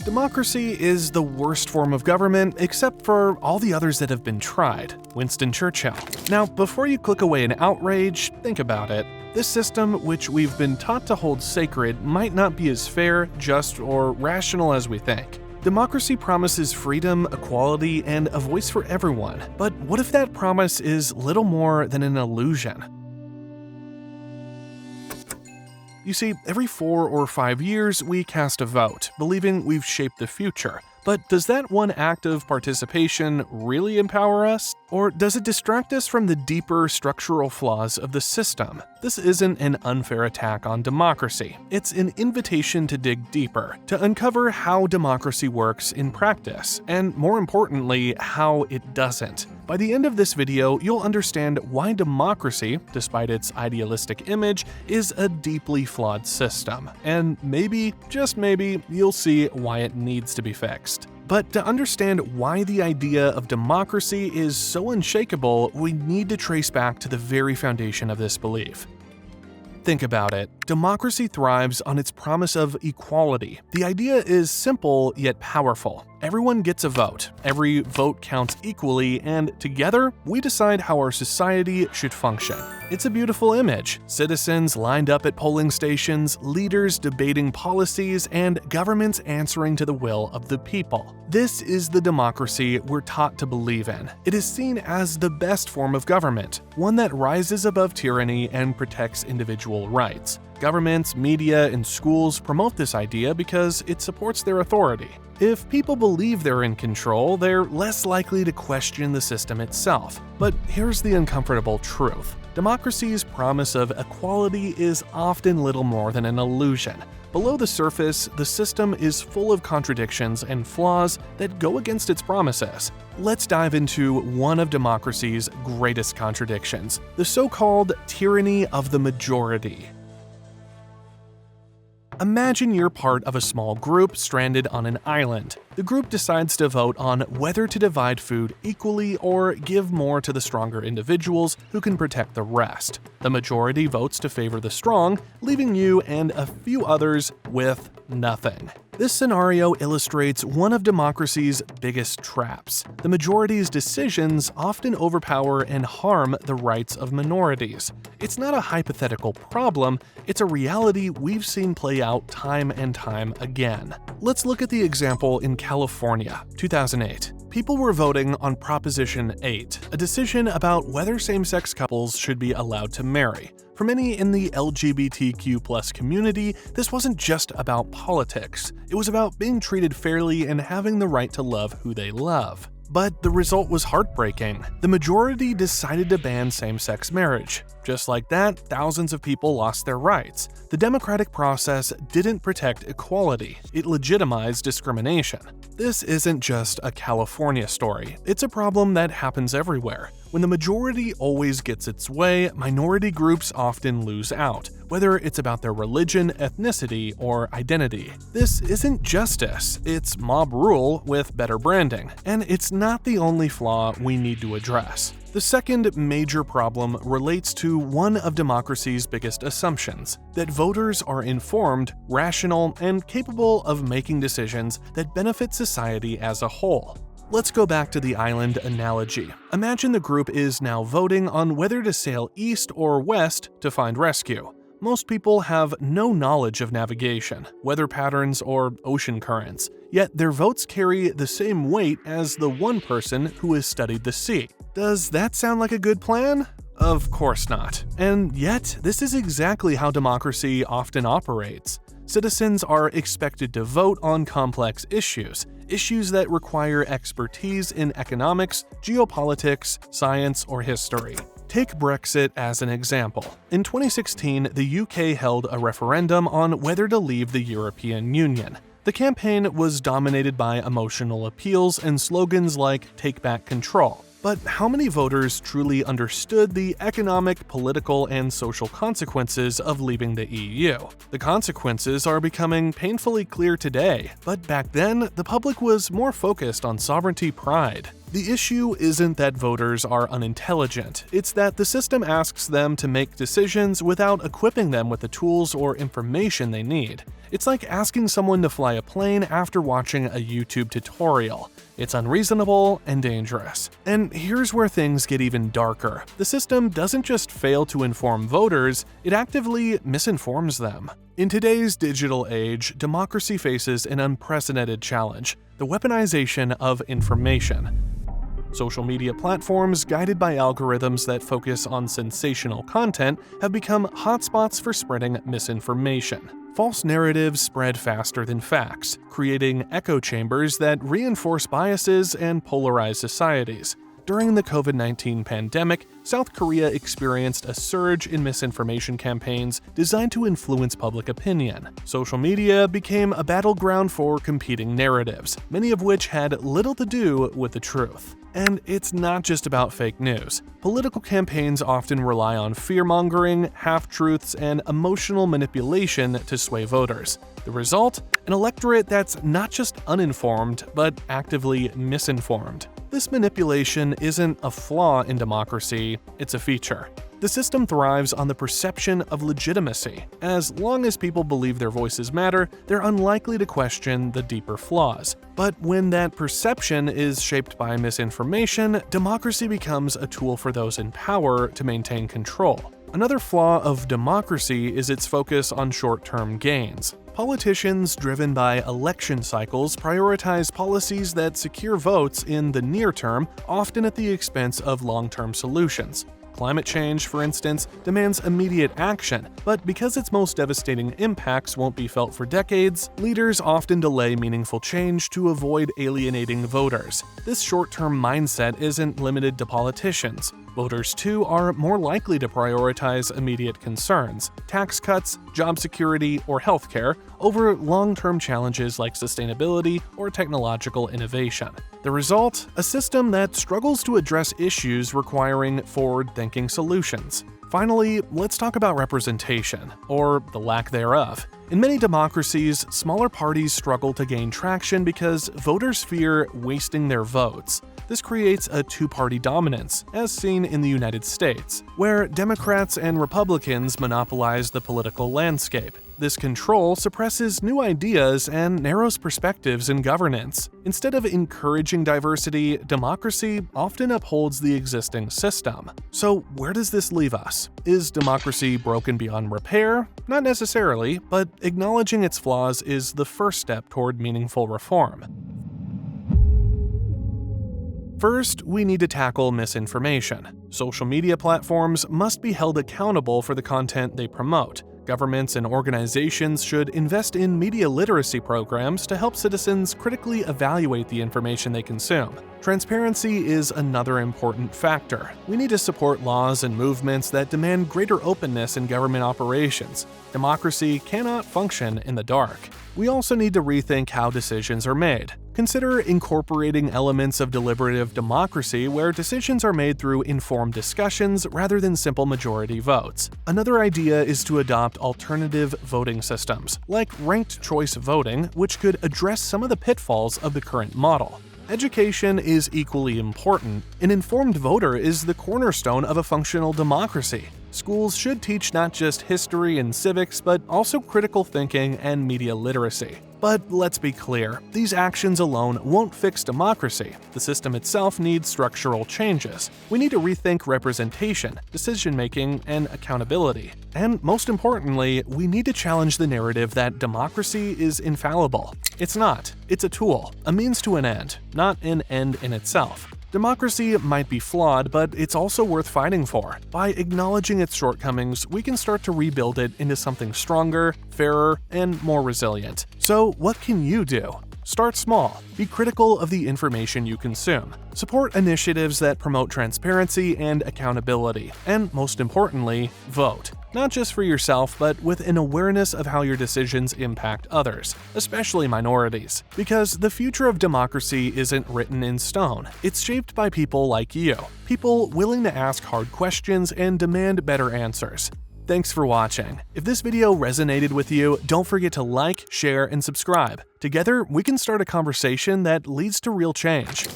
Democracy is the worst form of government except for all the others that have been tried. Winston Churchill. Now, before you click away in outrage, think about it. This system, which we've been taught to hold sacred, might not be as fair, just, or rational as we think. Democracy promises freedom, equality, and a voice for everyone. But what if that promise is little more than an illusion? You see, every 4 or 5 years, we cast a vote, believing we've shaped the future. But does that one act of participation really empower us? Or does it distract us from the deeper structural flaws of the system? This isn't an unfair attack on democracy. It's an invitation to dig deeper, to uncover how democracy works in practice, and more importantly, how it doesn't. By the end of this video, you'll understand why democracy, despite its idealistic image, is a deeply flawed system. And maybe, just maybe, you'll see why it needs to be fixed. But to understand why the idea of democracy is so unshakable, we need to trace back to the very foundation of this belief. Think about it. Democracy thrives on its promise of equality. The idea is simple yet powerful. Everyone gets a vote. Every vote counts equally, and together, we decide how our society should function. It's a beautiful image. Citizens lined up at polling stations, leaders debating policies, and governments answering to the will of the people. This is the democracy we're taught to believe in. It is seen as the best form of government, one that rises above tyranny and protects individual rights. Governments, media, and schools promote this idea because it supports their authority. If people believe they're in control, they're less likely to question the system itself. But here's the uncomfortable truth. Democracy's promise of equality is often little more than an illusion. Below the surface, the system is full of contradictions and flaws that go against its promises. Let's dive into one of democracy's greatest contradictions, the so-called tyranny of the majority. Imagine you're part of a small group stranded on an island. The group decides to vote on whether to divide food equally or give more to the stronger individuals who can protect the rest. The majority votes to favor the strong, leaving you and a few others with nothing. This scenario illustrates one of democracy's biggest traps. The majority's decisions often overpower and harm the rights of minorities. It's not a hypothetical problem, it's a reality we've seen play out time and time again. Let's look at the example in California, 2008. People were voting on Proposition 8, a decision about whether same-sex couples should be allowed to marry. For many in the LGBTQ+ community, this wasn't just about politics. It was about being treated fairly and having the right to love who they love. But the result was heartbreaking. The majority decided to ban same-sex marriage. Just like that, thousands of people lost their rights. The democratic process didn't protect equality, it legitimized discrimination. This isn't just a California story, it's a problem that happens everywhere. When the majority always gets its way, minority groups often lose out, whether it's about their religion, ethnicity, or identity. This isn't justice, it's mob rule with better branding, and it's not the only flaw we need to address. The second major problem relates to one of democracy's biggest assumptions, that voters are informed, rational, and capable of making decisions that benefit society as a whole. Let's go back to the island analogy. Imagine the group is now voting on whether to sail east or west to find rescue. Most people have no knowledge of navigation, weather patterns, or ocean currents, yet their votes carry the same weight as the one person who has studied the sea. Does that sound like a good plan? Of course not. And yet, this is exactly how democracy often operates. Citizens are expected to vote on complex issues that require expertise in economics, geopolitics, science, or history. Take Brexit as an example. In 2016, the UK held a referendum on whether to leave the European Union. The campaign was dominated by emotional appeals and slogans like "Take Back Control." But how many voters truly understood the economic, political, and social consequences of leaving the EU? The consequences are becoming painfully clear today, but back then, the public was more focused on sovereignty pride. The issue isn't that voters are unintelligent, it's that the system asks them to make decisions without equipping them with the tools or information they need. It's like asking someone to fly a plane after watching a YouTube tutorial. It's unreasonable and dangerous. And here's where things get even darker. The system doesn't just fail to inform voters, it actively misinforms them. In today's digital age, democracy faces an unprecedented challenge: the weaponization of information. Social media platforms, guided by algorithms that focus on sensational content, have become hotspots for spreading misinformation. False narratives spread faster than facts, creating echo chambers that reinforce biases and polarize societies. During the COVID-19 pandemic, South Korea experienced a surge in misinformation campaigns designed to influence public opinion. Social media became a battleground for competing narratives, many of which had little to do with the truth. And it's not just about fake news. Political campaigns often rely on fear-mongering, half-truths, and emotional manipulation to sway voters. The result? An electorate that's not just uninformed, but actively misinformed. This manipulation isn't a flaw in democracy, it's a feature. The system thrives on the perception of legitimacy. As long as people believe their voices matter, they're unlikely to question the deeper flaws. But when that perception is shaped by misinformation, democracy becomes a tool for those in power to maintain control. Another flaw of democracy is its focus on short-term gains. Politicians driven by election cycles prioritize policies that secure votes in the near term, often at the expense of long-term solutions. Climate change, for instance, demands immediate action, but because its most devastating impacts won't be felt for decades, leaders often delay meaningful change to avoid alienating voters. This short-term mindset isn't limited to politicians. Voters, too, are more likely to prioritize immediate concerns, tax cuts, job security, or healthcare, over long-term challenges like sustainability or technological innovation. The result? A system that struggles to address issues requiring forward-thinking solutions. Finally, let's talk about representation, or the lack thereof. In many democracies, smaller parties struggle to gain traction because voters fear wasting their votes. This creates a two-party dominance, as seen in the United States, where Democrats and Republicans monopolize the political landscape. This control suppresses new ideas and narrows perspectives in governance. Instead of encouraging diversity, democracy often upholds the existing system. So where does this leave us? Is democracy broken beyond repair? Not necessarily, but acknowledging its flaws is the first step toward meaningful reform. First, we need to tackle misinformation. Social media platforms must be held accountable for the content they promote. Governments and organizations should invest in media literacy programs to help citizens critically evaluate the information they consume. Transparency is another important factor. We need to support laws and movements that demand greater openness in government operations. Democracy cannot function in the dark. We also need to rethink how decisions are made. Consider incorporating elements of deliberative democracy where decisions are made through informed discussions rather than simple majority votes. Another idea is to adopt alternative voting systems, like ranked choice voting, which could address some of the pitfalls of the current model. Education is equally important. An informed voter is the cornerstone of a functional democracy. Schools should teach not just history and civics, but also critical thinking and media literacy. But let's be clear, these actions alone won't fix democracy. The system itself needs structural changes. We need to rethink representation, decision-making, and accountability. And most importantly, we need to challenge the narrative that democracy is infallible. It's not. It's a tool, a means to an end, not an end in itself. Democracy might be flawed, but it's also worth fighting for. By acknowledging its shortcomings, we can start to rebuild it into something stronger, fairer, and more resilient. So, what can you do? Start small. Be critical of the information you consume. Support initiatives that promote transparency and accountability. And most importantly, vote. Not just for yourself, but with an awareness of how your decisions impact others, especially minorities. Because the future of democracy isn't written in stone. It's shaped by people like you. People willing to ask hard questions and demand better answers. Thanks for watching. If this video resonated with you, don't forget to like, share, and subscribe. Together, we can start a conversation that leads to real change.